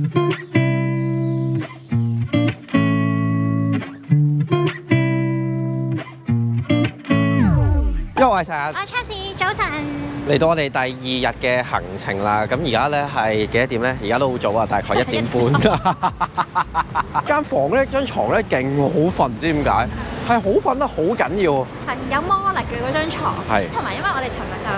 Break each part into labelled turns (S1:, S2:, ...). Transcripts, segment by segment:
S1: 因為我係成日
S2: 我係 Chelsea，早晨。
S1: 嚟到我哋第二日嘅行程啦，咁而家咧係幾多點咧？而家都好早啊，大概1點半。間房咧，張床咧勁好瞓，唔知點解係好瞓得好緊要。
S2: 係有魔力嘅嗰張床，
S1: 係
S2: 同埋因為我哋尋日就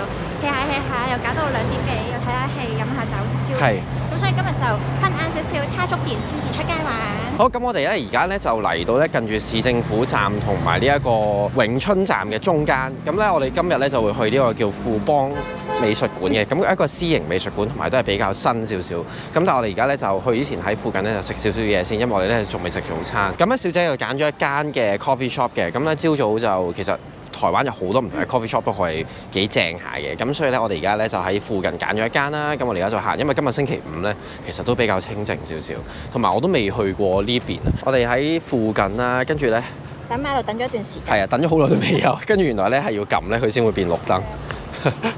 S2: hea 下 hea 下，又搞到2點幾，又睇下戲，飲下酒，食宵夜。咁所以今日就瞓晏少少，叉足電先至出街玩。
S1: 好，咁我哋咧而家咧就嚟到咧近住市政府站同埋呢一個永春站嘅中間。咁咧我哋今日咧就會去呢個叫富邦美術館嘅，咁一個私營美術館，同埋都係比較新少少。咁但係我哋而家咧就去之前喺附近咧就食少少嘢先，因為我哋咧仲未食早餐。咁咧小姐又揀咗一間嘅 coffee shop 嘅，咁咧朝早就其實台灣有好多唔同嘅 coffee shop 都係幾正下嘅，咁所以咧我哋而家咧就喺附近揀咗一間啦。咁我哋而家就行，因為今日星期五咧，其實都比較清靜少少，同埋我都未去過呢邊。我哋喺附近啦，跟住咧
S2: 等馬路等咗一段時間。
S1: 係啊，等咗好耐都未有，跟住原來咧係要撳咧佢先會變綠燈。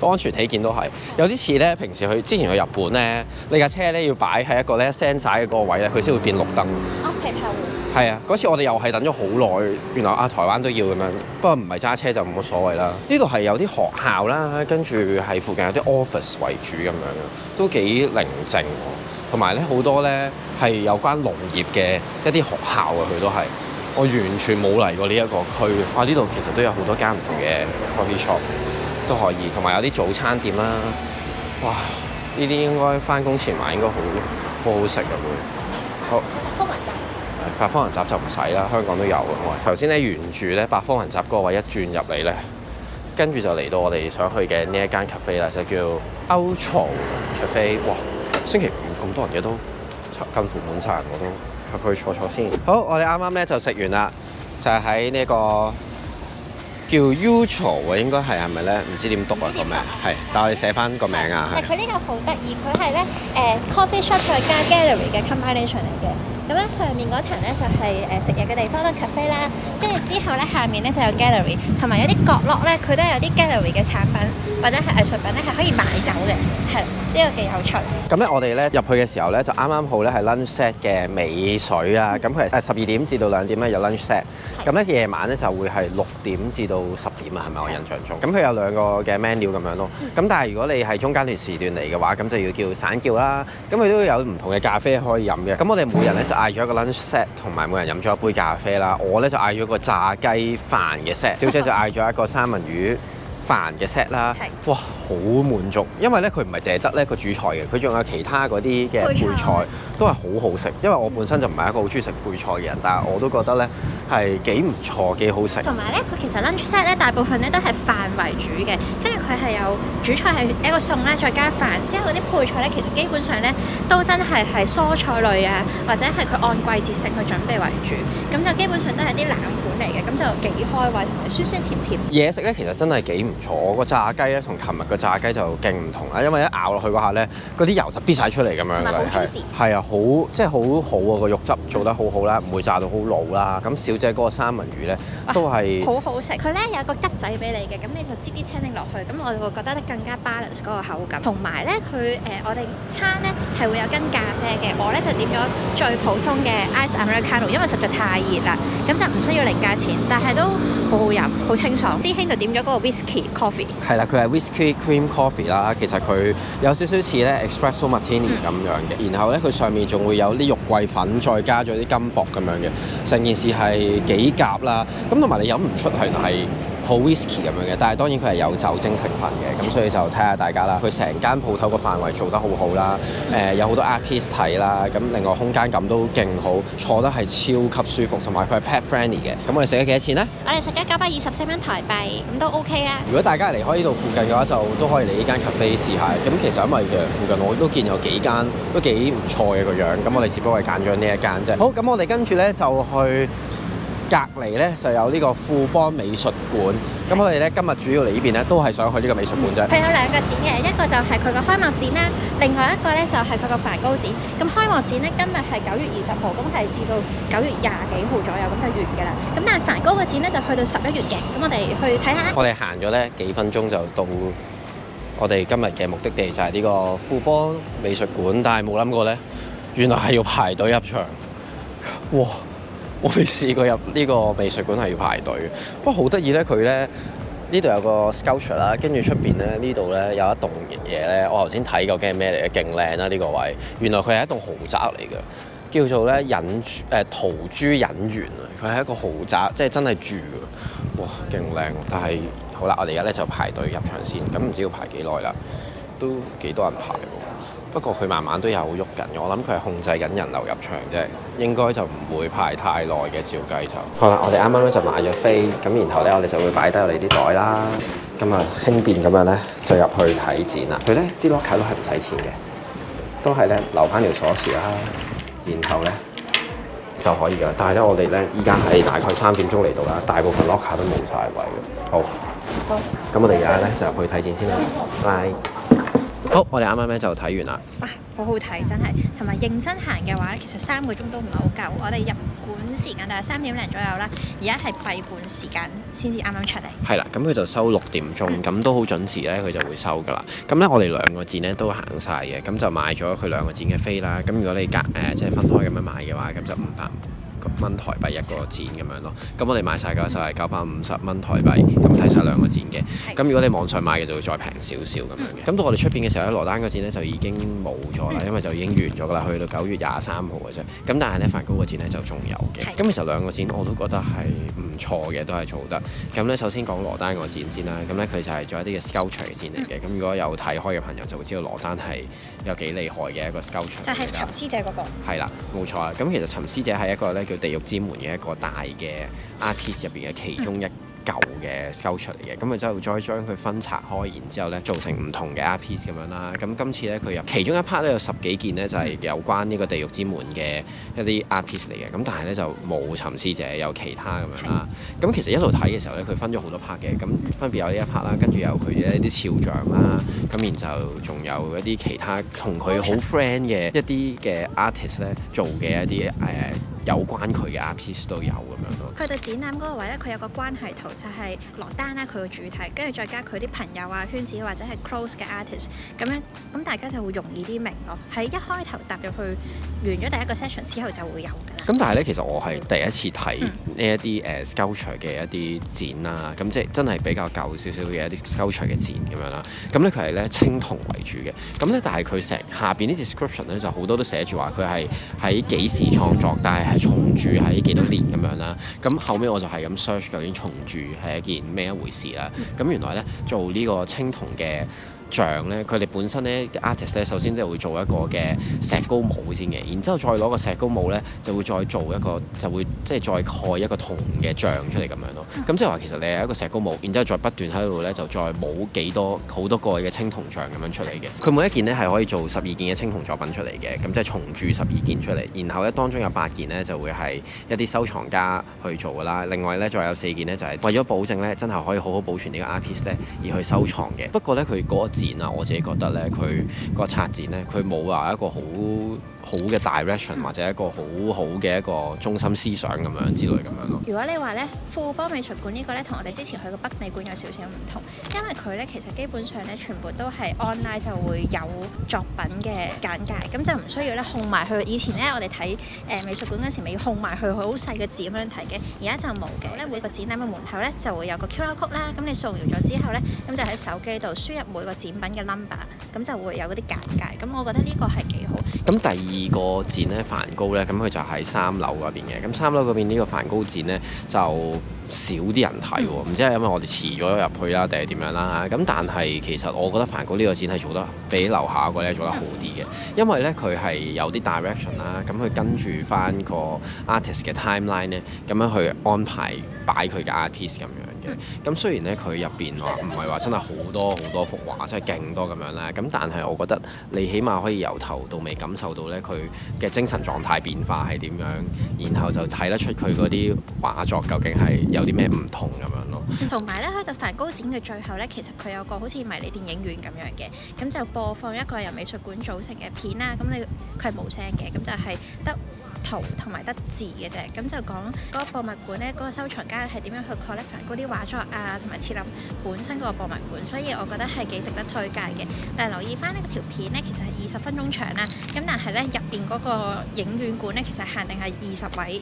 S1: 安全起見都係有啲似咧，平時之前去日本咧，你架車咧要擺喺一個咧 sensor 嘅嗰個位咧，佢先會變綠燈。
S2: 皮炮
S1: 係啊，嗰次我哋又係等咗好耐，原來台灣都要咁樣，不過唔係揸車就冇乜所謂啦。呢度係有啲學校啦，跟住係附近有啲 office 為主咁樣嘅，都幾寧靜。同埋咧好多咧係有關農業嘅一啲學校啊，佢都係我完全冇嚟過呢一個區。哇！呢度其實都有好多間唔同嘅 coffee shop。都可以，同埋有啲早餐店啦。哇！呢啲應該翻工前買應該好好食嘅會。好。
S2: 百科雲集。
S1: 百科雲集就唔使啦，香港都有嘅。我頭先咧沿住咧百科雲集嗰個位一轉入嚟咧，跟住就嚟到我哋想去嘅呢一間 cafe 啦，就叫 Outro Cafe。哇！星期五咁多人嘅都近乎滿晒人，我都入去坐先。好，我哋啱啱咧就食完啦，就係喺呢個叫 Outro 啊，應該係咪咧？唔知點讀啊個名，係，但係我哋寫翻個名啊。
S2: 但佢呢個好得意，佢係咧coffee shop 再加 gallery 嘅 combination 嚟嘅。咁咧上面嗰層咧就係食嘢嘅地方啦 cafe 啦，跟住之後咧下面咧就有 gallery， 同埋有啲角落咧佢都有啲 gallery 嘅產品或者係藝術品咧係可以買走嘅，係呢個幾有趣。咁
S1: 咧我哋咧入去嘅時候咧就啱啱好咧係 lunch set 嘅尾水啊，咁佢係12點至到2點咧有 lunch set， 咁咧夜晚咧就會係6點至到10點啊，係咪我印象中？咁佢有2個嘅 menu 咁樣咯。咁但係如果你係中間段時段嚟嘅話，咁就要叫散叫啦。咁佢都有唔同嘅咖啡可以飲嘅。咁我哋每人咧就嗌咗一個 lunch set， 同埋每人飲咗一杯咖啡啦。我咧就嗌咗個炸雞飯嘅 set， 小姐就嗌咗一個三文魚飯嘅 set 啦。哇，好滿足，因為咧佢唔係淨係得呢個主菜嘅，佢仲有其他嗰啲嘅配菜都係好好食。因為我本身就唔係一個好中意食配菜嘅人，但係我都覺得咧係幾唔錯，幾好食。
S2: 同埋咧，佢其實 lunch set 咧大部分咧都係飯為主嘅，跟住佢係有主菜係一個餸啦，再加飯，之後嗰啲配菜咧其實基本上咧都真係蔬菜類啊，或者係佢按季節性去準備為主，咁就基本上都係啲冷盤嚟嘅，咁就幾開胃，同埋酸酸甜甜。
S1: 嘢食咧其實真係幾唔錯，我個炸雞咧同琴日個炸雞就勁唔同啦，因為一咬落去嗰下咧，嗰啲油就逼晒出嚟咁樣嘅，係啊，即係好好啊，個肉汁做得好好啦，唔會炸到好老啦。咁小姐嗰個三文魚咧都係
S2: 好好食，佢咧有個桔仔俾你嘅，咁你就擠啲青檸落去，咁我就會覺得更加 balance 嗰個口感。同埋咧佢我哋餐咧係會有跟咖啡嘅，我咧就點咗最普通嘅 ice americano， 因為實在太熱啦，咁就唔需要零價錢，但係都好好飲，好清爽。師兄就點咗嗰個 whisky coffee，
S1: 係啦，佢係 whisky cream coffee 啦，其實佢有少少似咧 espresso martini 咁樣嘅，然後咧佢上面仲會有啲肉桂粉，再加咗啲金箔咁樣嘅，成件事係幾夾啦。咁同埋你飲唔出係好 whisky 咁樣嘅，但係當然佢係有酒精成分嘅，咁所以就睇下大家啦。佢成間鋪頭個範圍做得好好啦，有好多 art piece 睇啦，咁另外空間感都勁好，坐得係超級舒服，同埋佢係 pet friendly 嘅。咁我哋食咗幾多錢呢？
S2: 我哋食咗924蚊台幣，咁都 OK 啦。
S1: 如果大家離開呢度附近嘅話，就都可以嚟呢間 cafe 試下。咁其實因為其實附近我都見有幾間都幾唔錯嘅個樣，咁我哋只不過係揀咗呢一間啫。好，咁我哋跟住咧就去隔離咧就有呢個富邦美術館。咁我哋咧今日主要嚟呢邊咧都係想去呢個美術館啫。
S2: 佢有2個展嘅，一個就係佢個開幕展啦，另外一個咧就係佢個梵高展。咁開幕展咧今日係9月20號，咁係至到9月20幾號左右，咁就完㗎啦。咁但係梵高個展咧就去到11月嘅，咁我哋去睇下。我哋
S1: 行咗咧幾分鐘就到我哋今日嘅目的地，就係呢個富邦美術館，但係冇諗過咧原來係要排隊入場。哇！我未試過入呢個美術館係要排隊。不過好得意咧，佢咧呢度有個 sculpture 啦，跟住出邊咧呢度咧有一棟嘢咧，我頭先睇究竟係咩嚟嘅，勁靚啦呢個位。原來佢係一棟豪宅嚟嘅。叫做咧陶朱隱園啊，佢係一個豪宅，即係真係住嘅，哇，勁靚！但係好啦，我哋而家咧就排隊入場先，咁唔知要排幾耐啦，都幾多人排喎。不過佢慢慢都有喐緊嘅，我諗佢係控制緊人流入場啫，應該就唔會排太耐嘅，照計就。好啦，我哋啱啱咧就買咗飛，咁然後咧我哋就會擺低我哋啲袋啦，咁啊輕便咁樣咧就入去睇展啦。佢咧啲 locker 都係唔使錢嘅，都係咧留翻條鎖匙啦。然後咧就可以㗎啦，但係咧我哋咧依家係大概3點鐘嚟到啦，大部分 locker 都冇晒位嘅。好，咁我哋而家咧就入去睇展先啦。拜。好，我哋啱啱咧就睇完啦。
S2: 哇，好好睇真係，同埋認真行嘅話咧，其實3個鐘都唔係好夠。我哋入館時間大概3點零左右啦，而家係閉館時間先至啱啱出嚟。係
S1: 啦，咁佢就收6點鐘，咁都好準時咧，佢就會收㗎啦。咁咧我哋2個展咧都行晒嘅，咁就買咗佢2個展嘅飛啦。咁如果你即係分開咁樣買嘅話，咁就500蚊台幣一個展咁樣咯。咁我哋買晒嘅就係950蚊台幣，咁睇晒2個展嘅。咁如果你網上買嘅就會再平少少咁樣嘅。咁到我哋出邊嘅時候咧，羅丹個展咧就已經冇咗啦，因為就已經完咗㗎啦，去到9月23號嘅啫。咁但係咧梵高個展咧就仲有嘅。咁其實2個展我都覺得係唔錯嘅，都係做得。咁咧首先講羅丹個展先啦。咁咧佢就係做一啲嘅 sculpture 嘅展嚟嘅。咁如果有睇開嘅朋友就會知道羅丹係有幾厲害嘅一個 sculpture。
S2: 就係沉思者嗰個。
S1: 係啦，冇錯啦。咁其實沉思者係一個咧叫地獄之門嘅一個大嘅 artist 入邊嘅其中一舊嘅 sculpture 嚟嘅，咁佢之後再將佢分拆開，然之後咧做成唔同嘅 art piece 咁樣啦。咁今次咧佢有其中一 part 咧有10幾件咧就係有關呢個地獄之門嘅一啲 art piece 嚟嘅。咁但係咧就冇沉思者，有其他咁樣啦。咁其實一路睇嘅時候咧，佢分咗好多 part 嘅。咁分別有呢一 part 啦，跟住有佢嘅一啲肖像啦。咁然之後仲有一啲其他同佢好 friend 嘅一啲嘅 artist 咧做嘅一啲有關佢嘅 art piece 都有咁樣咯。
S2: 佢哋展覽嗰個位咧，佢有個關係圖，就係羅丹啦，佢個主題，跟住再加佢啲朋友啊、圈子或者係 close 嘅 artist， 咁樣咁大家就會容易啲明咯。喺一開頭踏入去完咗第一個 session 之後就會有㗎啦。
S1: 咁但係咧，其實我係第一次睇呢一啲sculpture 嘅一啲展啦，咁即係真係比較舊少少嘅一啲 sculpture 嘅展咁樣啦。咁咧佢係咧青銅為主嘅，咁咧但係佢成下邊啲 description 咧就好多都寫住話佢係喺幾時創作，但係重鑄喺幾多年咁樣啦。咁後尾我就係咁 search 究竟重鑄係一件咩一回事啦。咁原來咧做呢個青銅嘅像咧，佢哋本身咧 artist 咧，首先即係會做一個嘅石膏模先嘅，然之後再攞個石膏模咧，就會再做一個，就會即係再蓋一個銅嘅像出嚟咁樣咯。咁即係話其實你係一個石膏模，然之後再不斷喺度咧，就再冇幾多好多個嘅青銅像咁樣出嚟嘅。佢每一件咧係可以做12件嘅青銅作品出嚟嘅，咁即係重鑄12件出嚟。然後咧當中有8件咧就會係一啲收藏家去做㗎啦。另外咧再有4件咧就係為咗保證咧真係可以好好保存呢個 art piece 咧而去收藏嘅。不過咧佢嗰個展啊，我自己覺得咧，佢個策展咧，佢冇話一個好嘅 direction 或者一個好嘅一個中心思想咁樣之類咁樣咯。
S2: 如果你話咧富邦美術館呢個咧，同我哋之前去過北美館有少少唔同，因為佢咧其實基本上咧全部都係 online 就會有作品嘅簡介，咁就唔需要咧控埋去。以前咧我哋睇美術館嗰時咪要控埋去好細嘅字咁樣睇嘅，而家就冇嘅咧。每個展覽嘅門口咧就會有個 QR code 啦，咁你掃描咗之後咧，咁就喺手機度輸入每個展品嘅 number，咁就會有嗰啲簡介。咁我覺得呢個係幾好。咁
S1: 第二個展咧，梵高咧，咁佢就喺3樓嗰邊嘅。咁3樓嗰邊呢個梵高展咧就少啲人睇喎，唔知係因為我哋遲咗入去啦，定係點樣啦？咁但係其實我覺得梵高呢個展係做得比樓下嗰個咧做得好啲嘅，因為咧佢係有啲 direction 啦，咁佢跟住翻個 artist 嘅 timeline 咧，咁樣去安排擺佢嘅 art piece 咁樣嘅。咁雖然咧佢入邊話唔係話真係好多幅畫，真係勁多咁樣啦。咁但係我覺得你起碼可以由頭到尾感受到咧佢嘅精神狀態變化係點樣，然後就睇得出佢嗰啲畫作究竟係有啲咩唔同咁樣咯。
S2: 同埋咧，去到梵高展嘅最後咧，其實佢有個好似迷你電影院咁樣嘅，咁就播放一個由美術館組成嘅片啦。咁佢係冇聲嘅，咁就係得圖同埋得字嘅啫。咁就講嗰個博物館咧，嗰個收藏家係點樣去 collect 翻嗰啲畫作啊，同埋設立本身嗰個博物館，所以我覺得係幾值得推介嘅。但係留意翻呢條片咧，其實係20分鐘長啦，咁但係咧入邊嗰個影院館咧，其實限定係20位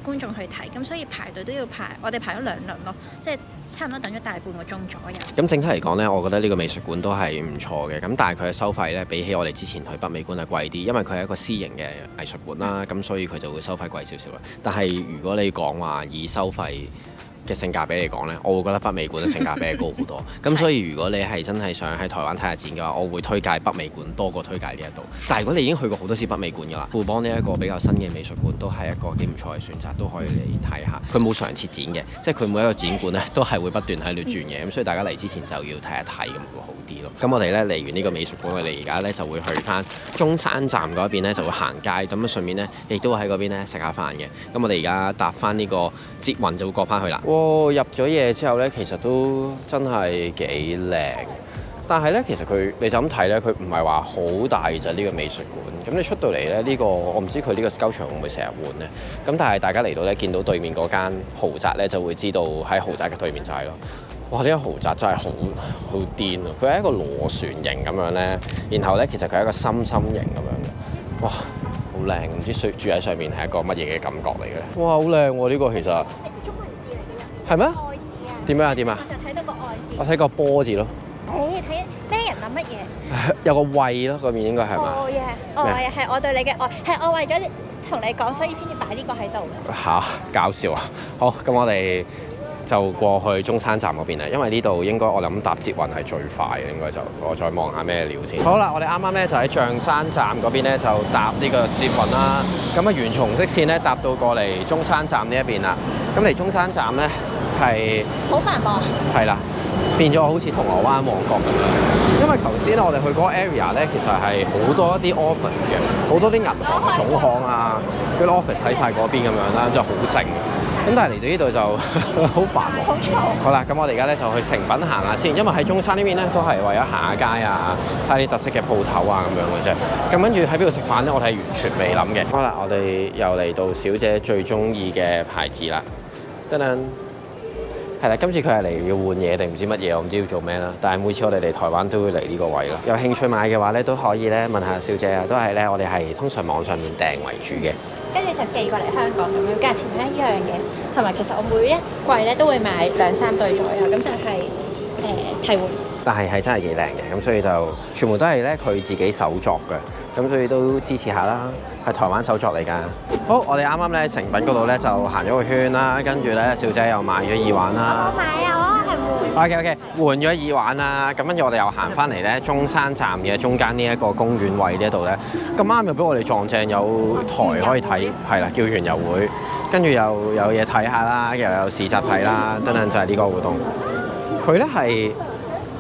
S2: 觀眾去睇，咁所以排隊都要排，我哋排咗2輪咯，即係差唔多等咗大半個鐘左右。
S1: 咁整體嚟講呢，我覺得呢個美術館都係唔錯嘅。咁但係佢嘅收費呢，比起我哋之前去北美館係貴啲，因為佢係一個私營嘅藝術館啦，咁所以佢就會收費貴少少啦。但係如果你講話以收費嘅性價比嚟講呢，我會覺得北美館嘅性價比係高好多。咁所以如果你係真係想喺台灣睇下展嘅話，我會推介北美館多過推介呢一度。但係如果你已經去過好多次北美館㗎啦，富邦呢一個比較新嘅美術館都係一個幾唔錯嘅選擇，都可以嚟睇下。佢冇常設展嘅，即係佢每一個展館呢都係會不斷喺度轉嘅，咁所以大家嚟之前就要睇一睇咁會好啲咯。咁我哋呢嚟完呢個美術館，我哋而家呢就會去翻中山站嗰邊呢就會行街，咁啊順便呢亦都會喺嗰邊呢食下飯嘅。咁我哋而家搭翻呢個捷運就會過翻去啦。入咗嘢之後呢，其實都真係幾靚。但係呢，其實你就咁睇呢，佢唔係話好大就呢個美術館。咁你出到嚟呢，呢個我唔知佢呢個膠場會唔會成日換呢。咁但係大家嚟到呢，見到對面嗰間豪宅呢，就會知道喺豪宅嘅對面就係咯。哇！呢個豪宅真係好癲啊！佢係一個螺旋形咁樣呢，然後呢，其實佢係一個心形咁樣嘅。哇！好靚，唔知住喺上面係一個乜嘢嘅感覺嚟嘅。哇！好靚喎！呢個其實係咩？愛字啊！點樣啊？點啊？
S2: 我就睇到個愛字。
S1: 我睇個波字咯。
S2: 你睇咩人諗乜嘢？
S1: 有個胃咯，嗰邊應該係嘛？
S2: 愛係我對你嘅愛，係我為咗同你講，所以先至擺呢個喺度嘅。
S1: 嚇！搞笑啊！好，咁我哋就過去中山站嗰邊啦，因為呢度應該我諗搭捷運係最快嘅，應該就我再望下咩料先。好啦，我哋啱啱咧就喺象山站嗰邊咧就搭呢個捷運啦，咁啊沿松式線咧搭到過嚟中山站呢一邊啦。咁嚟中山站咧係
S2: 好繁忙。係
S1: 啦，變咗好似銅鑼灣旺角咁樣。因為頭先我哋去嗰個 area 咧，其實係好多一啲 office 嘅，好多啲銀行嘅總行啊，嗰啲 office 喺晒嗰邊咁樣啦，就好靜。咁但係嚟到呢度就好繁忙，好嘈。好啦，咁我哋而家咧就去誠品行下先，因為喺中山呢邊咧都係為咗行下街啊，睇下啲特色嘅鋪頭啊咁樣嘅啫。咁跟住喺邊度食飯咧，我哋係完全未諗嘅。好啦，我哋又嚟到小姐最中意嘅牌子啦，噔噔。係啦，今次佢係嚟要換嘢定唔知乜嘢，我唔知要做咩啦。但係每次我哋嚟台灣都會嚟呢個位咯。有興趣買嘅話咧，都可以咧問下小姐啊，都係咧我哋係通常網上面訂為主嘅。跟住就寄過嚟香港咁樣，價錢係一樣嘅。同埋其實我每一季咧都會買2-3對左右，咁就係替換。但係真係幾靚嘅，咁所以就全部都係咧佢自己手作嘅，咁所以都支持下啦。係台灣手作嚟㗎。好，我哋啱啱咧誠品嗰度咧就行咗個圈啦，跟住咧小姐又買咗耳環啦。我冇買啊，我係換。OK， 換咗耳環啦，咁跟住我哋又行翻嚟咧中山站嘅中間呢一個公園位呢一度咧，咁啱又俾我哋撞正有台可以睇，係啦，叫園遊會，跟住又有嘢睇下啦，又有市集睇啦，等等就係呢個活動。佢咧係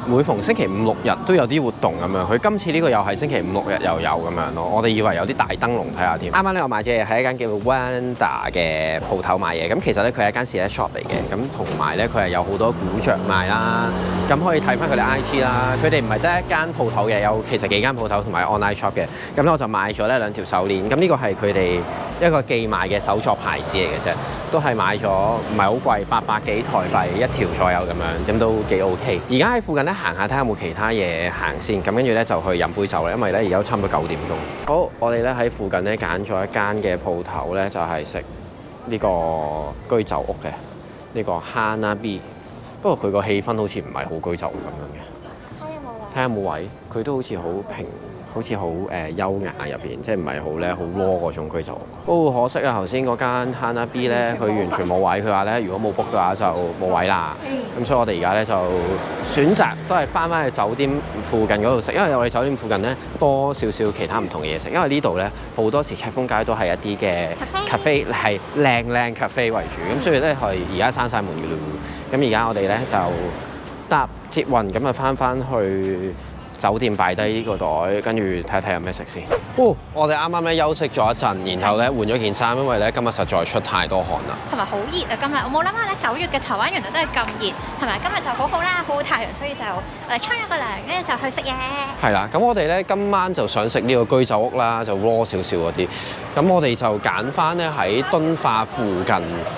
S1: 每逢星期5、6日都有啲活動咁樣，佢今次呢個又係星期5、6日又有咁樣咯。我哋以為有啲大燈籠睇下添。啱啱咧我買咗嘢喺一間叫 Wanda 嘅鋪頭買嘢，咁其實咧佢係一間select shop嚟嘅，咁同埋咧佢係有好多古着賣啦，咁可以睇翻佢哋 IG 啦。佢哋唔係得一間鋪頭嘅，有其實幾間鋪頭同埋 online shop 嘅。咁咧我就買咗咧2條手鏈，咁呢個係佢哋一個寄賣嘅手作牌子嚟嘅啫，都係買咗唔係好貴，800幾台幣一條左右咁樣，咁都幾 OK。而家喺附近咧行下睇下有冇其他嘢行先，咁跟住咧就去飲杯酒啦，因為咧而家差唔多9點鐘。好，我哋咧喺附近咧揀咗一間嘅鋪頭咧，就係食呢個居酒屋嘅呢個 Hanabi。不過佢個氣氛好似唔係好居酒屋咁樣嘅。睇下有冇位，佢都好似好平。好似好優雅入邊，即係唔係好咧好 raw 嗰種居酒屋。不過可惜啊，頭先嗰間 Hanabi 咧，佢完全冇位。佢話咧，如果冇 book 嘅話就冇位啦。咁所以我哋而家咧就選擇都係翻去酒店附近嗰度食，因為我哋酒店附近咧多少少其他唔同嘅嘢食。因為呢度咧好多時赤峰街都係一啲嘅 cafe 係靚 cafe 為主，咁所以咧係而家閂晒門嘅啦。咁而家我哋咧就搭捷運咁啊翻去酒店擺低呢個袋，跟住睇睇有咩食先。哦，我哋啱啱咧休息咗一陣，然後咧換咗件衫，因為咧今日實在出太多汗啦。
S2: 同埋好熱啊！今日我冇諗下咧，9月嘅台灣原來都係咁熱，同埋今日就好好啦，好太陽，所以就我哋沖咗個涼，跟住就去食嘢。
S1: 係啦，咁我哋咧今晚就想食呢個居酒屋啦，就 raw 少少嗰啲。咁我哋就揀翻咧喺敦化附近，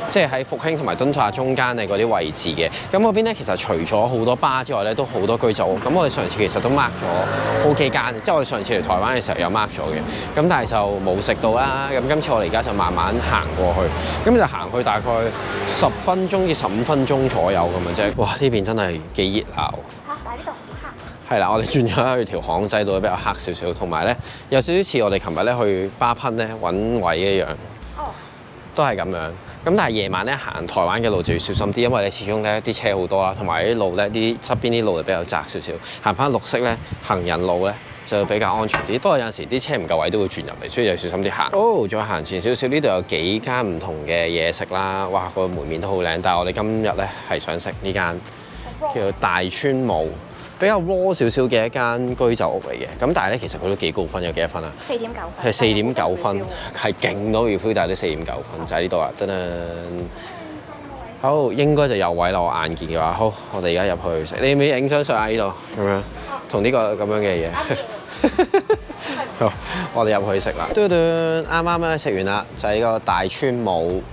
S1: 即係喺復興同埋敦化中間嘅嗰啲位置嘅。咁嗰邊咧其實除咗好多巴之外咧，都好多居酒屋。咁我哋上次其實都 mark 咗好幾間，即係我哋上次嚟台灣嘅時候有 mark 咗嘅。咁但係就冇食到啦。咁今次我哋而家就慢慢行過去，咁就行去大概10分鐘至15分鐘左右咁樣啫。哇！呢邊真係幾熱鬧。
S2: 但係呢度好黑。
S1: 係啦，我哋轉咗去條巷仔度比較黑少少，同埋咧有少少似我哋琴日咧去巴噴咧揾位一樣。哦。都係咁樣。咁但係夜晚咧行台灣嘅路就要小心啲，因為你始終咧啲車好多啦，同埋啲路咧啲側邊啲路就比較窄少少，行翻綠色咧行人路咧就比較安全啲。不過有陣時啲車唔夠位都會轉入嚟，所以就小心啲行。哦，再行前少少，呢度有幾間唔同嘅嘢食啦。哇，個門面都好靚，但係我哋今日咧係想食呢間叫做大川舞。比較 raw 少少嘅一間居酒屋嚟嘅，咁但係咧其實佢都幾高分，有幾多分啊
S2: ？4.9分。
S1: 係4.9分，係勁到 review，但係都4.9分，就喺呢度啦。噔噔，好，應該就有位啦。我眼見嘅話，好，我哋而家入去食。你要唔要影張相喺呢度？咁樣，同呢個咁樣嘅嘢。好，我哋入去食啦。嘟嘟，啱啱咧食完啦，就係呢個大川舞，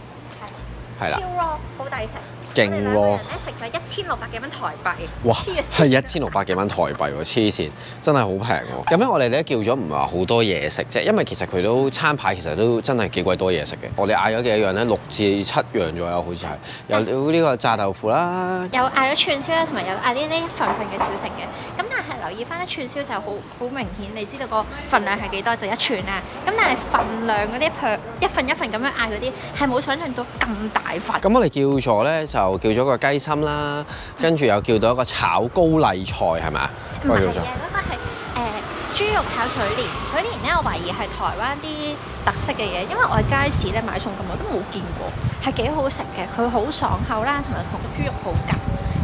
S1: 係啦。
S2: 超 raw，好抵食。
S1: 勁喎！
S2: 食咗1600幾蚊台幣，
S1: 哇，係1600幾蚊台幣喎，黐線，真係好平喎。咁樣我哋咧叫咗唔係話好多嘢食啫，因為其實佢都餐牌其實都真係幾鬼多嘢食嘅。我哋嗌咗幾樣咧，6至7樣左右，好似係有呢個炸豆腐啦，
S2: 有嗌咗串燒啦，同埋有嗌呢啲份份嘅小食嘅。咁但係留意翻咧，串燒就好明顯，你知道個份量係幾多就一串啦。咁但係份量嗰啲一份一份咁樣嗌嗰啲，係冇想象到咁大份。
S1: 咁我哋叫咗咧就叫咗個雞心啦，跟住又叫到一個炒高麗菜係咪啊？
S2: 唔係嘅，嗰個係豬肉炒水蓮。水蓮咧，我懷疑係台灣啲特色嘅嘢，因為我喺街市咧買餸咁我都冇見過，係幾好食嘅。佢好爽口啦，同埋同個豬肉好夾。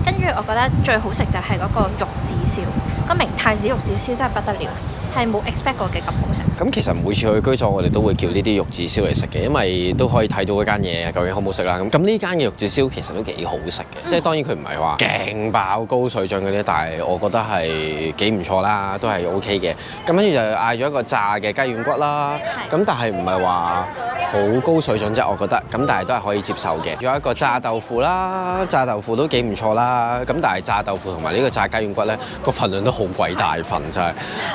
S2: 跟住我覺得最好食就係嗰個玉子燒，個明太子玉子燒真係不得了。係冇 expect 過嘅咁好食。咁
S1: 其實每次去居酒我哋都會叫呢啲玉子燒嚟食嘅，因為都可以睇到嗰間嘢究竟好唔好食啦。咁呢間嘅玉子燒其實都幾好食嘅，即係當然佢唔係話勁爆高水準嗰啲，但係我覺得係幾唔錯啦，都係 OK 嘅。咁跟住就嗌咗一個炸嘅雞軟骨啦，咁但係唔係話好高水準啫，我覺得。咁但係都係可以接受嘅。仲有一個炸豆腐啦，炸豆腐都幾唔錯啦。咁但係炸豆腐同埋呢個炸雞軟骨咧，個份量都好鬼大份，真係。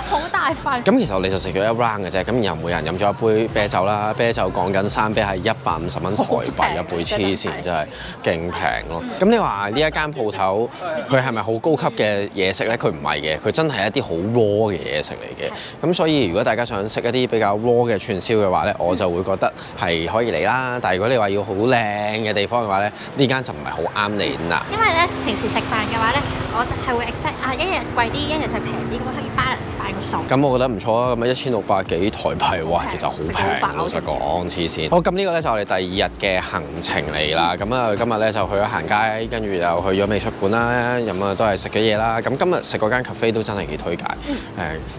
S2: 好大份。
S1: 咁其實我哋就食咗一 round 嘅啫，咁然後每人飲咗一杯啤酒啦，啤酒講緊3杯係150蚊台幣一杯，黐線真係勁平咯。咁你話呢一間鋪頭佢係咪好高級嘅嘢食咧？佢唔係嘅，佢真係一啲好 raw 嘅嘢食嚟嘅。咁所以如果大家想食一啲比較 raw 嘅串燒嘅話咧，我就會覺得係可以嚟啦。但係如果你話要好靚嘅地方嘅話咧，呢間就唔係好啱你啦。
S2: 因為咧平時食飯嘅話咧，我係會 expect 一日貴啲，一日食平啲，咁可以 balance 翻個數。
S1: 咁我覺得唔錯啊，咁1600幾台幣，哇，其實好平，老實講，黐線。好，咁呢個咧就我哋第2日嘅行程嚟啦。咁啊，今日咧就去咗行街，跟住又去咗美術館啦，咁啊都係食咗嘢啦。咁今日食嗰間 cafe 都真係幾推介，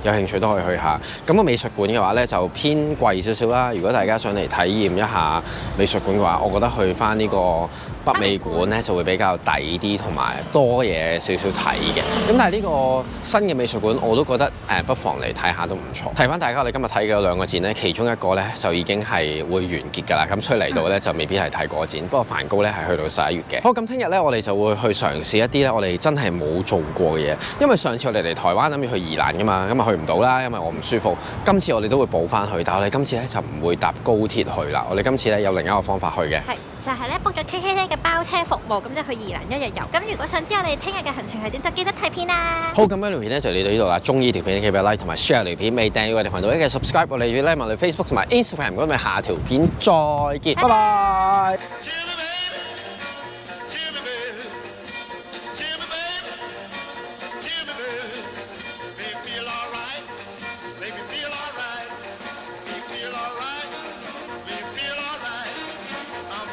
S1: 有興趣都可以去下。咁個美術館嘅話咧就偏貴少少啦。如果大家想嚟體驗一下美術館嘅話，我覺得去翻呢個北美館咧就會比較抵啲，同埋多嘢少少睇嘅。咁但係呢個新嘅美術館我都覺得不妨嚟睇下都唔錯。提翻大家，我哋今日睇嘅2個展咧，其中一個咧就已經係會完結㗎啦。咁所以嚟到咧就未必係睇嗰個展。不過梵高咧係去到11月嘅。好，咁聽日咧我哋就會去嘗試一啲咧我哋真係冇做過嘅嘢。因為上次我哋嚟台灣諗住去宜蘭㗎嘛，咁啊去唔到啦，因為我唔舒服。今次我哋都會補翻去，但係我哋今次咧就唔會搭高鐵去啦。我哋今次咧有另一個方法去嘅。
S2: 就係咧 book 咗 KK 咧嘅包車服務，咁就去宜蘭1日遊。咁如果想知我哋聽日嘅行程係點，就記得睇片啦。好，
S1: 咁呢條片咧就嚟到呢度啦。中意條片記得 like 同埋 share 條片，未訂閱我哋頻道嘅 subscribe 我哋，要 like 埋我哋 Facebook 同埋 Instagram。咁我哋下條片再見，拜拜。